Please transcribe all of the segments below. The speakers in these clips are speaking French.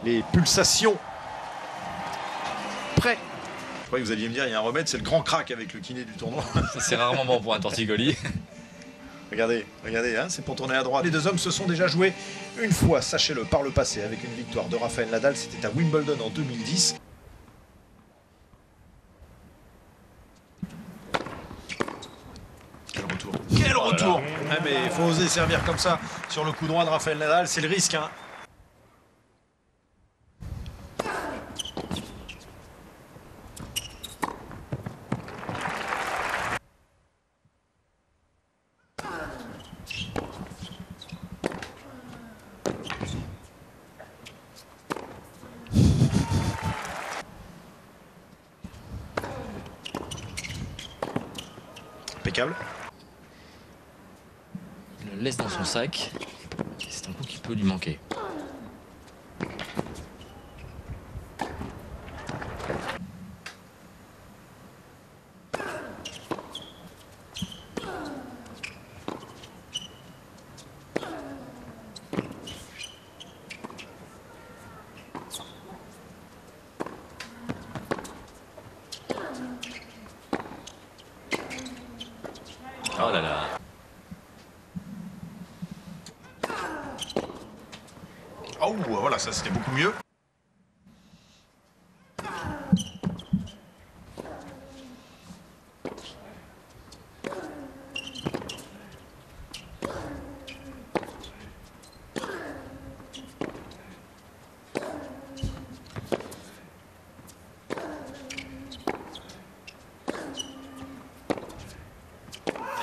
les pulsations. Prêt. Je croyais que vous alliez me dire, il y a un remède, c'est le grand crack avec le kiné du tournoi. Ça, c'est rarement bon pour un torticolis. Regardez, regardez, hein, c'est pour tourner à droite. Les deux hommes se sont déjà joués une fois, sachez-le, par le passé, avec une victoire de Rafael Nadal. C'était à Wimbledon en 2010. Quel retour! Quel retour! Ah, mais il faut oser servir comme ça sur le coup droit de Rafael Nadal, c'est le risque. Hein. Impeccable. Il le laisse dans son sac. C'est un coup qui peut lui manquer. Oh là là. Oh, voilà, ça c'était beaucoup mieux.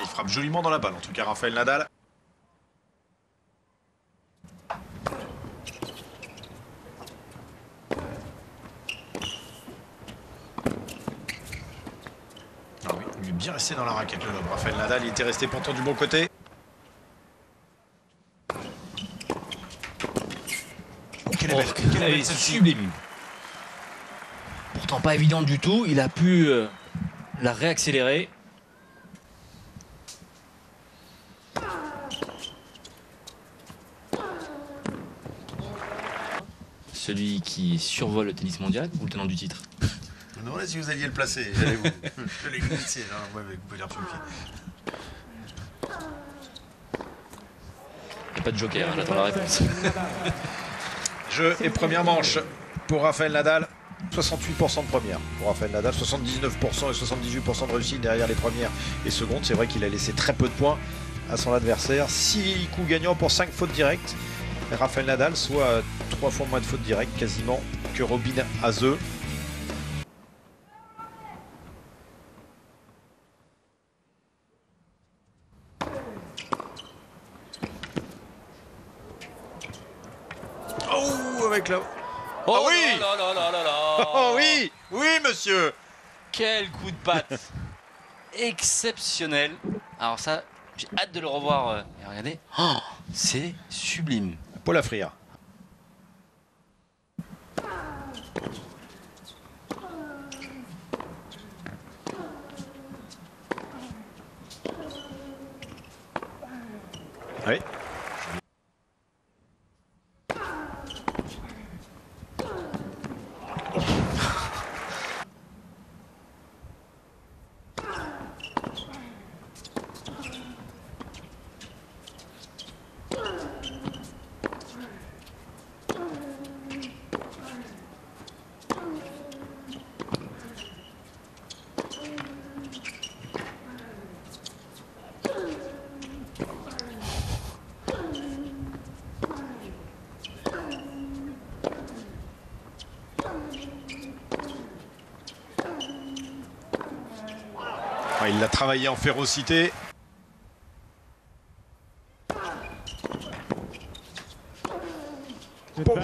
Il frappe joliment dans la balle, en tout cas, Rafael Nadal. Ah oui, il est bien resté dans la raquette, le lobe. Rafael Nadal, il était resté pourtant du bon côté. Quelle est belle, quelle est belle celle-ci. Sublime. Pourtant pas évident du tout. Il a pu la réaccélérer. Celui qui survole le tennis mondial ou le tenant du titre? Je me demandais si vous alliez le placer. J'allais vous glisser. Ouais, vous pouvez dire sur le pied. Il n'y a pas de joker, hein, j'attends la réponse. Jeu et première manche pour Rafael Nadal. 68% de première pour Rafael Nadal, 79% et 78% de réussite derrière les premières et secondes. C'est vrai qu'il a laissé très peu de points à son adversaire. 6 coups gagnants pour 5 fautes directes. Rafael Nadal, soit 3 fois moins de fautes directes quasiment que Robin Haase. Oh, avec la... Oh ah oui, là là là là là. oh oui, oui monsieur. Quel coup de patte exceptionnel. Alors ça, j'ai hâte de le revoir. Et regardez, oh, c'est sublime. Paul Afrière. Oui. Il l'a travaillé en férocité. Bon.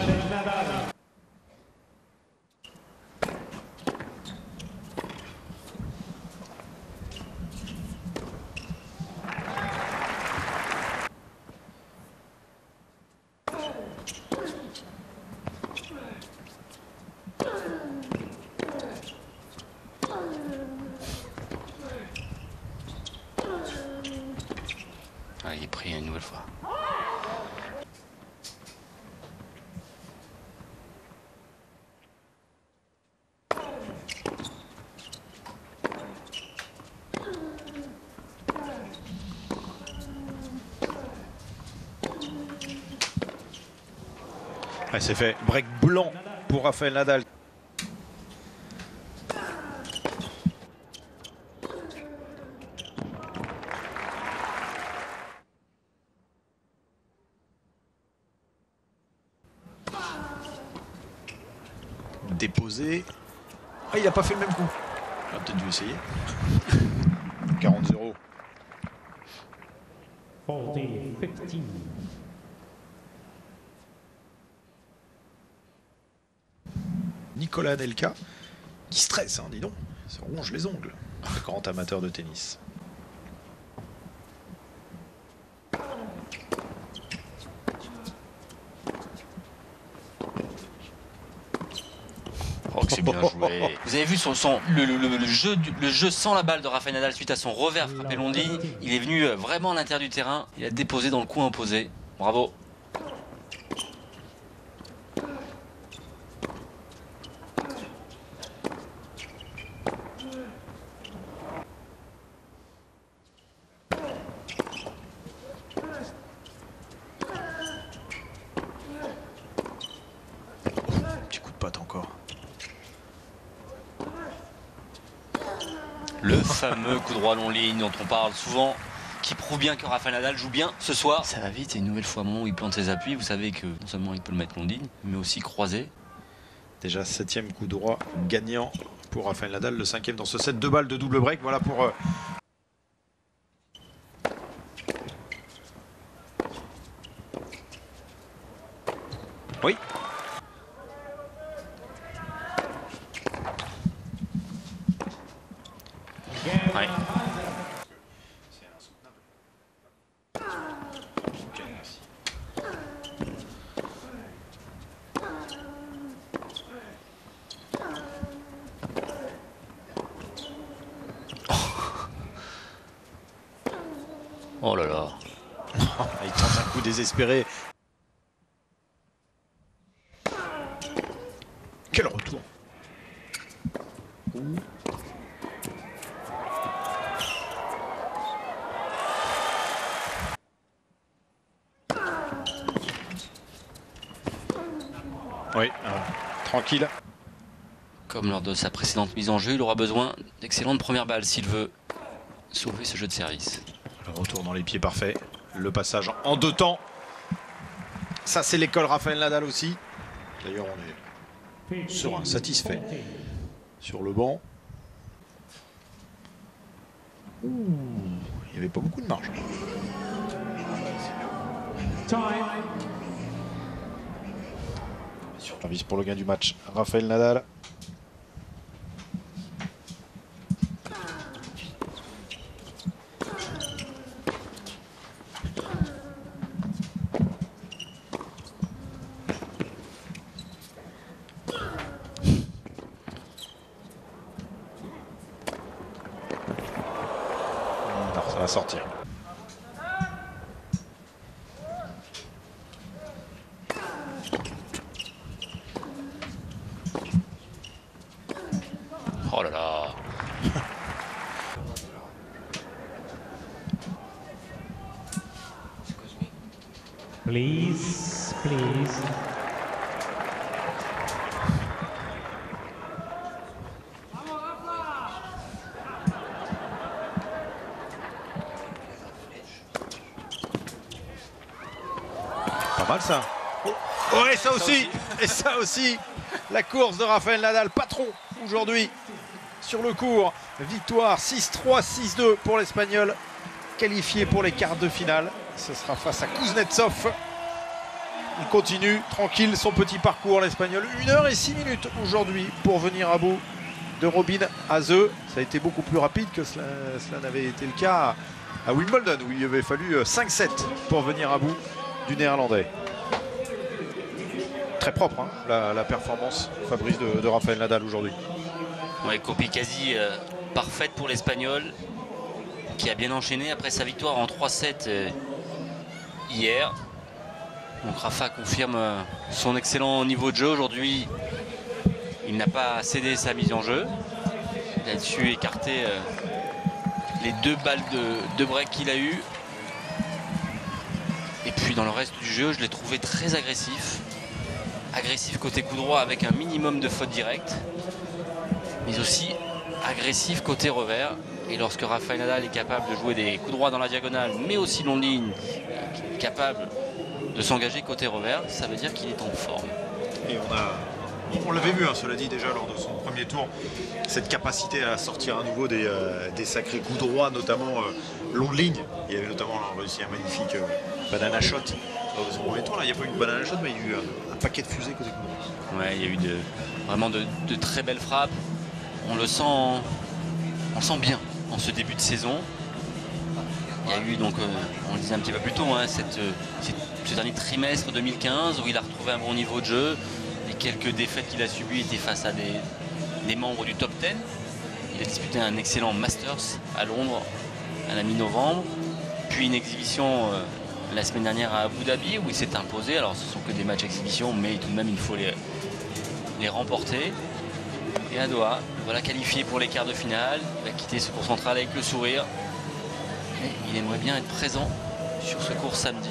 Ah, il est pris une nouvelle fois. Ouais, c'est fait. Break blanc pour Rafael Nadal. Déposé. Ah, il n'a pas fait le même coup. Il a peut-être dû essayer. 40-0. 40-15. Nicolas Anelka qui stresse, hein, dis donc. Ça ronge les ongles. Le grand amateur de tennis. Oh, que c'est bien joué. Vous avez vu le jeu sans la balle de Rafael Nadal suite à son revers frappé long de ligne. Il est venu vraiment à l'intérieur du terrain. Il a déposé dans le coin opposé. Bravo. Petit coup de patte encore. Le fameux coup droit long ligne dont on parle souvent, qui prouve bien que Rafael Nadal joue bien ce soir. Ça va vite et une nouvelle fois, au moment où il plante ses appuis, vous savez que non seulement il peut le mettre long ligne, mais aussi croisé. Déjà 7e coup droit gagnant pour Rafael Nadal, le 5e dans ce set. 2 balles de double break. Voilà pour... Oui. Ouais. Ok, merci. Oh là là. Il tente un coup désespéré. Quel retour. Oui, tranquille. Comme lors de sa précédente mise en jeu, il aura besoin d'excellentes premières balles s'il veut sauver ce jeu de service. Le retour dans les pieds parfait. Le passage en 2 temps. Ça, c'est l'école Rafael Nadal aussi. D'ailleurs, on est serein, satisfait. Sur le banc. Ouh, il n'y avait pas beaucoup de marge. Service pour le gain du match. Rafael Nadal. Non, ça va sortir. Oh là là. Please, please. Pas mal ça. Oh, et ça aussi. Et ça aussi. La course de Rafael Nadal, patron aujourd'hui sur le court. Victoire 6-3, 6-2 pour l'Espagnol, qualifié pour les quarts de finale. Ce sera face à Kuznetsov. Il continue tranquille son petit parcours, l'Espagnol. 1h06 aujourd'hui pour venir à bout de Robin Haase. Ça a été beaucoup plus rapide que cela n'avait été le cas à Wimbledon, où il avait fallu 5-7 pour venir à bout du Néerlandais. Très propre, hein, la performance, Fabrice, de Rafael Nadal aujourd'hui. Ouais, copie quasi parfaite pour l'Espagnol, qui a bien enchaîné après sa victoire en 3-7 hier. Donc Rafa confirme son excellent niveau de jeu aujourd'hui. Il n'a pas cédé sa mise en jeu. Il a su écarter les 2 balles de break qu'il a eu. Et puis dans le reste du jeu, je l'ai trouvé très agressif. agressif côté coup droit avec un minimum de fautes directes, mais aussi agressif côté revers. Et lorsque Rafael Nadal est capable de jouer des coups droits dans la diagonale, mais aussi long ligne, capable de s'engager côté revers, ça veut dire qu'il est en forme. Et on l'avait vu, hein, cela dit, déjà lors de son premier tour, cette capacité à sortir à nouveau des sacrés coups droits, notamment long ligne. Il y avait notamment réussi un magnifique banana shot au son premier tour. Là, il n'y a pas eu de banana shot, mais il y a eu un paquet de fusées côté coup droit. Ouais, il y a eu vraiment de très belles frappes. On le sent bien en ce début de saison. Il y a eu donc, on le disait un petit peu plus tôt, hein, ce dernier trimestre 2015 où il a retrouvé un bon niveau de jeu. Les quelques défaites qu'il a subies étaient face à des membres du top 10. Il a disputé un excellent Masters à Londres à la mi-novembre. Puis une exhibition la semaine dernière à Abu Dhabi où il s'est imposé. Alors ce sont que des matchs exhibition, mais tout de même il faut les remporter. Et à Doha, voilà qualifié pour les quarts de finale. Il va quitter ce cours central avec le sourire. Et il aimerait bien être présent sur ce cours samedi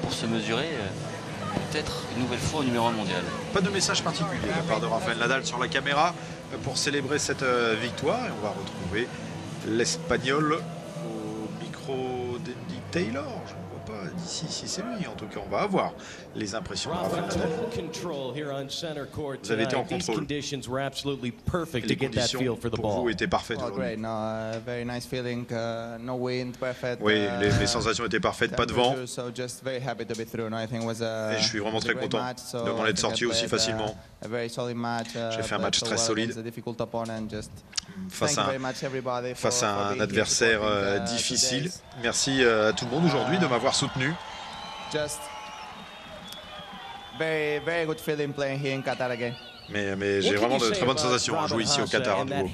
pour se mesurer peut-être une nouvelle fois au numéro 1 mondial. Pas de message particulier de la part de Rafael Nadal sur la caméra pour célébrer cette victoire. Et on va retrouver l'Espagnol au micro d'Andy Taylor. Je ne vois pas d'ici si c'est lui. En tout cas, on va avoir les impressions de Rafael Nadal. Vous avez été en contrôle. Les conditions pour vous étaient parfaites aujourd'hui. Oui, les sensations étaient parfaites, pas de vent. Et je suis vraiment très content de m'en être sorti aussi facilement. J'ai fait un match très solide face à un adversaire difficile. Merci à tout le monde aujourd'hui de m'avoir soutenu. Mais j'ai vraiment de très bonnes sensations à jouer ici au Qatar à nouveau.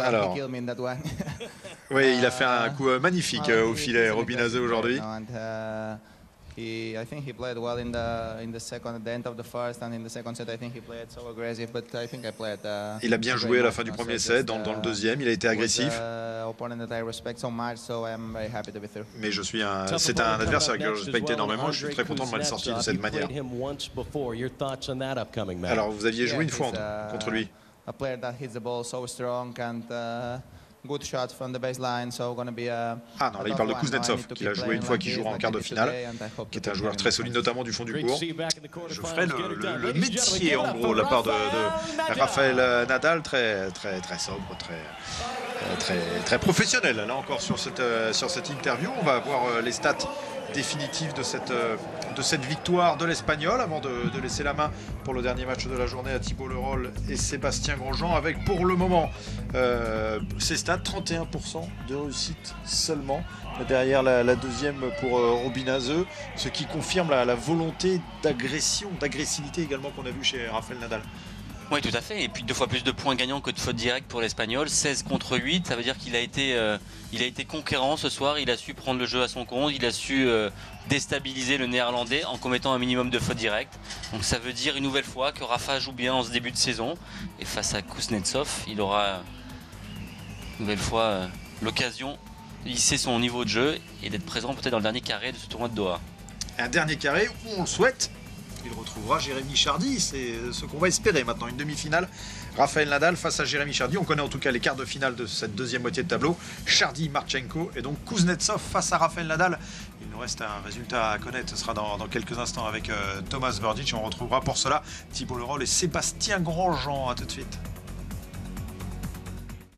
Alors, oui, il a fait un coup magnifique au filet, Robinazé aujourd'hui. I think he played well in the second, at the end of the first, and in the second set I think he played so aggressive, but I think I played. Il a bien joué à la fin du premier set, dans le deuxième, il a été agressif. Mais c'est un adversaire que je respecte énormément. Je suis très content de m'être sorti de cette manière. Alors vous aviez joué une fois contre lui. A player that hits the ball so strong and good shot from the baseline, so gonna be a. Ah non, là il parle de Kuznetsov, qu'il a joué une fois, qui jouera en quart de finale, qui est un joueur très solide, notamment du fond du court. Je ferai le métier en gros de la part de Rafael Nadal, très sobre, très professionnel. Là encore sur cette interview, on va voir les stats définitifs de cette victoire de l'Espagnol avant de laisser la main pour le dernier match de la journée à Thibaut Leroll et Sébastien Grosjean, avec pour le moment ces stats, 31% de réussite seulement derrière la deuxième pour Robinazé, ce qui confirme la volonté d'agressivité également qu'on a vu chez Rafael Nadal. Oui, tout à fait. Et puis 2 fois plus de points gagnants que de fautes directes pour l'Espagnol. 16 contre 8. Ça veut dire qu'il a été conquérant ce soir. Il a su prendre le jeu à son compte. Il a su déstabiliser le Néerlandais en commettant un minimum de fautes directes. Donc ça veut dire une nouvelle fois que Rafa joue bien en ce début de saison. Et face à Kuznetsov, il aura une nouvelle fois l'occasion de hisser son niveau de jeu et d'être présent peut-être dans le dernier carré de ce tournoi de Doha. Un dernier carré où on le souhaite. Il retrouvera Jérémy Chardy, c'est ce qu'on va espérer maintenant, une demi-finale. Rafael Nadal face à Jérémy Chardy. On connaît en tout cas les quarts de finale de cette deuxième moitié de tableau. Chardy, Marchenko et donc Kuznetsov face à Rafael Nadal. Il nous reste un résultat à connaître, ce sera dans quelques instants avec Thomas Berdych. On retrouvera pour cela Thibaut Leroll et Sébastien Grosjean. À tout de suite.